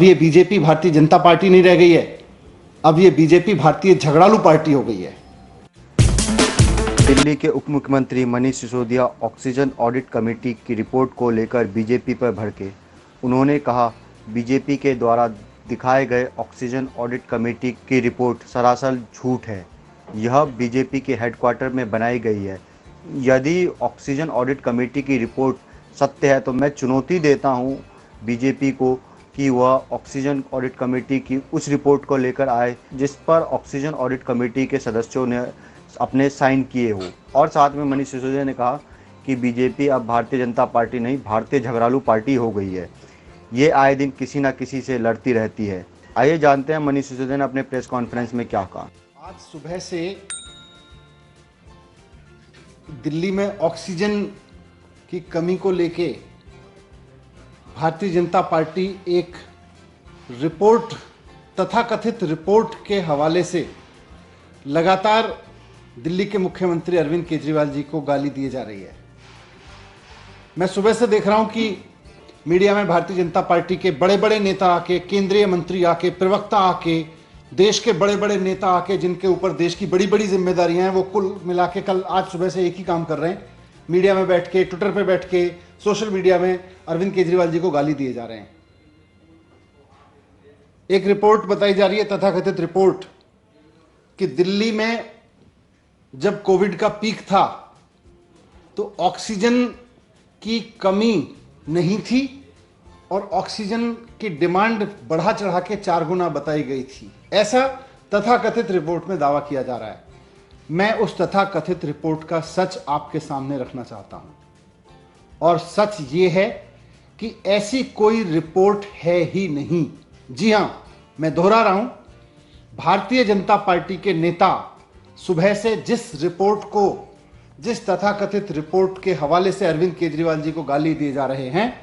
ये BJP Bharatiya Janata party नहीं रह गई है, अब ये बीजेपी भारतीय झगड़ालू पार्टी हो गई है। दिल्ली के उप मुख्यमंत्री Manish Sisodia oxygen audit committee की रिपोर्ट को लेकर बीजेपी पर भड़के। उन्होंने कहा, बीजेपी के द्वारा दिखाए गए ऑक्सीजन ऑडिट कमेटी की रिपोर्ट सरासर झूठ है। यह बीजेपी के हेडक्वार्टर में बनाई गई है। यदि ऑक्सीजन ऑडिट कमेटी की रिपोर्ट सत्य है तो मैं चुनौती देता हूं बीजेपी को कि वह ऑक्सीजन ऑडिट कमेटी की उस रिपोर्ट को लेकर आए जिस पर ऑक्सीजन ऑडिट कमेटी के सदस्यों ने अपने साइन किए हो। और साथ में मनीष सिसोदिया ने कहा कि बीजेपी अब भारतीय जनता पार्टी नहीं, भारतीय झगड़ालू पार्टी हो गई है। ये आए दिन किसी न किसी से लड़ती रहती है। आइए जानते हैं मनीष सिसोदिया ने अपने प्रेस कॉन्फ्रेंस में क्या कहा। आज सुबह से दिल्ली में ऑक्सीजन की कमी को लेके भारतीय जनता पार्टी एक रिपोर्ट, तथाकथित रिपोर्ट के हवाले से लगातार दिल्ली के मुख्यमंत्री अरविंद केजरीवाल जी को गाली दिए जा रही है। मैं सुबह से देख रहा हूं कि मीडिया में भारतीय जनता पार्टी के बड़े बड़े नेता आके, केंद्रीय मंत्री आके, प्रवक्ता आके, देश के बड़े बड़े नेता आके, जिनके ऊपर देश की बड़ी बड़ी जिम्मेदारियां हैं, वो कुल मिला के कल आज सुबह से एक ही काम कर रहे हैं, मीडिया में बैठ के, ट्विटर पे बैठ के, सोशल मीडिया में अरविंद केजरीवाल जी को गाली दिए जा रहे हैं। एक रिपोर्ट बताई जा रही है, तथाकथित रिपोर्ट, कि दिल्ली में जब कोविड का पीक था तो ऑक्सीजन की कमी नहीं थी और ऑक्सीजन की डिमांड बढ़ा चढ़ा के 4 गुना बताई गई थी। ऐसा तथाकथित रिपोर्ट में दावा किया जा रहा है। मैं उस तथाकथित रिपोर्ट का सच आपके सामने रखना चाहता हूं, और सच ये है कि ऐसी कोई रिपोर्ट है ही नहीं। जी हां, मैं दोहरा रहा हूं, भारतीय जनता पार्टी के नेता सुबह से जिस तथाकथित रिपोर्ट के हवाले से अरविंद केजरीवाल जी को गाली दिए जा रहे हैं,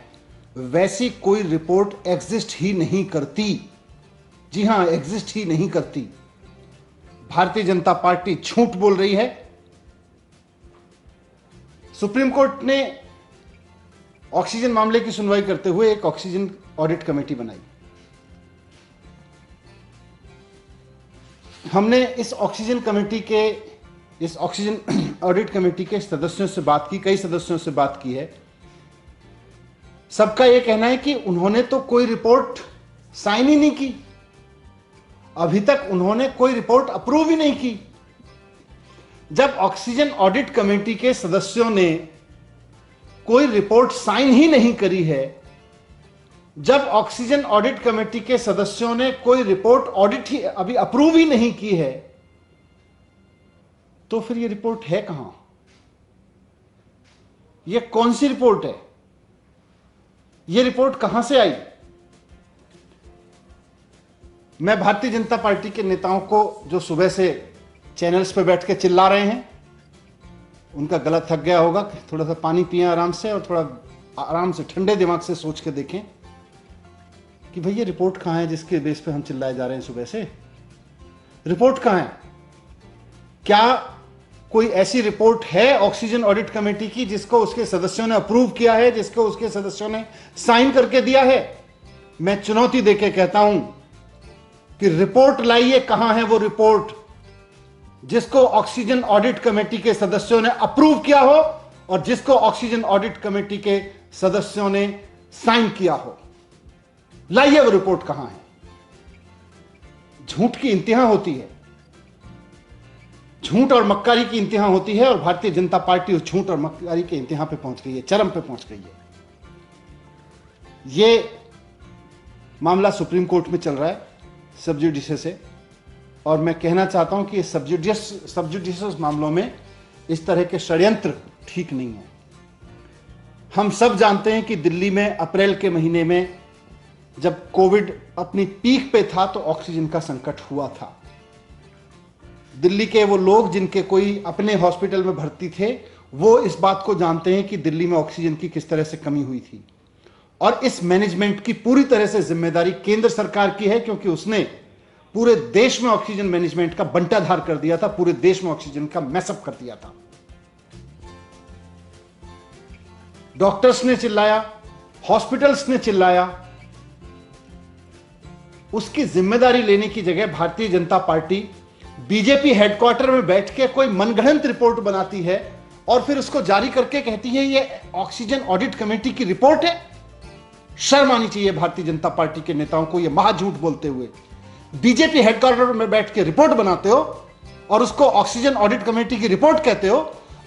वैसी कोई रिपोर्ट एग्जिस्ट ही नहीं करती। जी हां, एग्जिस्ट ही नहीं करती। भारतीय जनता पार्टी झूठ बोल रही है। सुप्रीम कोर्ट ने ऑक्सीजन मामले की सुनवाई करते हुए एक ऑक्सीजन ऑडिट कमेटी बनाई। हमने इस ऑक्सीजन ऑडिट कमेटी के सदस्यों से बात की, कई सदस्यों से बात की है। सबका यह कहना है कि उन्होंने तो कोई रिपोर्ट साइन ही नहीं की, अभी तक उन्होंने कोई रिपोर्ट अप्रूव ही नहीं की। जब ऑक्सीजन ऑडिट कमेटी के सदस्यों ने कोई रिपोर्ट साइन ही नहीं करी है, जब ऑक्सीजन ऑडिट कमेटी के सदस्यों ने कोई रिपोर्ट ऑडिट ही अभी अप्रूव ही नहीं की है, तो फिर ये रिपोर्ट है कहां? ये कौन सी रिपोर्ट है? ये रिपोर्ट कहां से आई? मैं भारतीय जनता पार्टी के नेताओं को, जो सुबह से चैनल्स पे बैठ के चिल्ला रहे हैं, उनका गला थक गया होगा, थोड़ा सा पानी पिएं आराम से, और थोड़ा आराम से ठंडे दिमाग से सोच के देखें कि भाई ये रिपोर्ट कहां है जिसके बेस पे हम चिल्लाए जा रहे हैं सुबह से। रिपोर्ट कहां है? क्या कोई ऐसी रिपोर्ट है ऑक्सीजन ऑडिट कमेटी की जिसको उसके सदस्यों ने अप्रूव किया है, जिसको उसके सदस्यों ने साइन करके दिया है? मैं चुनौती देके कहता हूं कि रिपोर्ट लाइए। कहां है वो रिपोर्ट जिसको ऑक्सीजन ऑडिट कमेटी के सदस्यों ने अप्रूव किया हो और जिसको ऑक्सीजन ऑडिट कमेटी के सदस्यों ने साइन किया हो? लाइए वो रिपोर्ट कहां है। झूठ की इंतहा होती है, झूठ और मक्कारी की इंतहा होती है, और भारतीय जनता पार्टी उस झूठ और मक्कारी के इंतहा पे पहुंच गई है, चरम पे पहुंच गई है। ये मामला सुप्रीम कोर्ट में चल रहा है सब जुडिशियस से, और मैं कहना चाहता हूं कि सब जुडिशियस मामलों में इस तरह के षड्यंत्र ठीक नहीं है। हम सब जानते हैं कि दिल्ली में अप्रैल के महीने में जब कोविड अपनी पीक पे था तो ऑक्सीजन का संकट हुआ था। दिल्ली के वो लोग जिनके कोई अपने हॉस्पिटल में भर्ती थे, वो इस बात को जानते हैं कि दिल्ली में ऑक्सीजन की किस तरह से कमी हुई थी, और इस मैनेजमेंट की पूरी तरह से जिम्मेदारी केंद्र सरकार की है, क्योंकि उसने पूरे देश में ऑक्सीजन मैनेजमेंट का बंटाधार कर दिया था, पूरे देश में ऑक्सीजन का मैसअप कर दिया था। डॉक्टर्स ने चिल्लाया, हॉस्पिटल्स ने चिल्लाया, उसकी जिम्मेदारी लेने की जगह Bharatiya Janata party BJP headquarter में बैठ के कोई मनगढ़ंत रिपोर्ट बनाती है और फिर उसको जारी करके कहती है ये ऑक्सीजन ऑडिट कमेटी की रिपोर्ट है। शर्म आनी चाहिए भारतीय जनता पार्टी के नेताओं को, ये महाझूठ बोलते हुए। बीजेपी हेडक्वार्टर में बैठ के रिपोर्ट बनाते हो और उसको ऑक्सीजन ऑडिट कमेटी की रिपोर्ट कहते हो।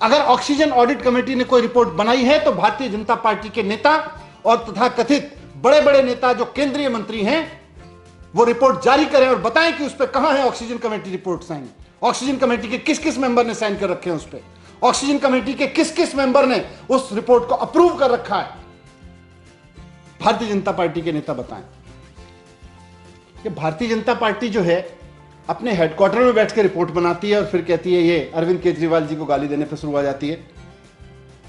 अगर ऑक्सीजन ऑडिट कमेटी ने कोई रिपोर्ट बनाई है तो भारतीय जनता पार्टी के नेता और तथाकथित बड़े बड़े नेता जो केंद्रीय मंत्री हैं वो रिपोर्ट जारी करें और बताएं कि उस पर कहां है oxygen committee report sign. Oxygen committee के किस किस मेंबर ने साइन कर रखे हैं उस पर, ऑक्सीजन कमेटी के किस किस मेंबर ने उस रिपोर्ट को अप्रूव कर रखा है, भारतीय जनता पार्टी के नेता बताएं। कि भारतीय जनता पार्टी जो है अपने हेडक्वार्टर में बैठ के रिपोर्ट बनाती है और फिर कहती है ये अरविंद केजरीवाल जी को गाली देने पर शुरू हो जाती है।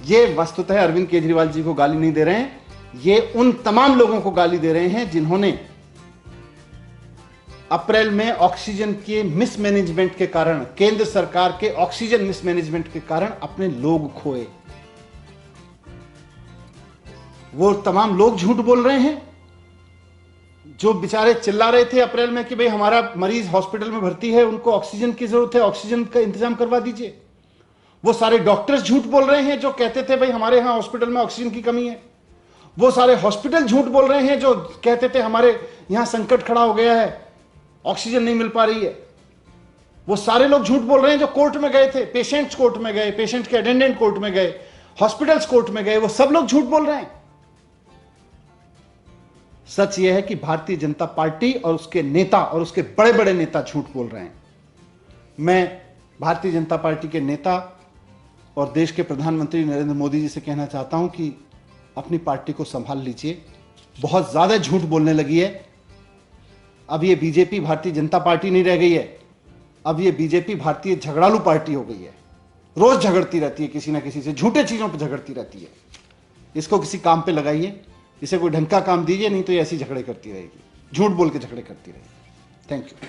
ये वस्तुतः अरविंद केजरीवाल जी को गाली नहीं दे रहे हैं, ये उन तमाम लोगों को गाली दे रहे हैं जिन्होंने अप्रैल में ऑक्सीजन के मिसमैनेजमेंट के कारण, केंद्र सरकार के ऑक्सीजन मिसमैनेजमेंट के कारण अपने लोग खोए। वो तमाम लोग झूठ बोल रहे हैं जो बेचारे चिल्ला रहे थे अप्रैल में कि भाई हमारा मरीज हॉस्पिटल में भर्ती है, उनको ऑक्सीजन की जरूरत है, ऑक्सीजन का इंतजाम करवा दीजिए। वो सारे डॉक्टर्स झूठ बोल रहे हैं जो कहते थे भाई हमारे यहां हॉस्पिटल में ऑक्सीजन की कमी है। वो सारे हॉस्पिटल झूठ बोल रहे हैं जो कहते थे हमारे यहां संकट खड़ा हो गया है, ऑक्सीजन नहीं मिल पा रही है। वो सारे लोग झूठ बोल रहे हैं जो कोर्ट में गए थे, पेशेंट्स कोर्ट में गए, पेशेंट के अटेंडेंट कोर्ट में गए, हॉस्पिटल्स कोर्ट में गए, वो सब लोग झूठ बोल रहे हैं। सच यह है कि भारतीय जनता पार्टी और उसके नेता और उसके बड़े बड़े नेता झूठ बोल रहे हैं। मैं भारतीय जनता पार्टी के नेता और देश के प्रधानमंत्री नरेंद्र मोदी जी से कहना चाहता हूं कि अपनी पार्टी को संभाल लीजिए, बहुत ज्यादा झूठ बोलने लगी है। अब ये बीजेपी भारतीय जनता पार्टी नहीं रह गई है, अब ये बीजेपी भारतीय झगड़ालू पार्टी हो गई है। रोज झगड़ती रहती है किसी ना किसी से, झूठे चीजों पर झगड़ती रहती है। इसको किसी काम पे लगाइए, इसे कोई ढंग का काम दीजिए, नहीं तो ये ऐसी झगड़े करती रहेगी, झूठ बोल के झगड़े करती रहेगी। Thank you.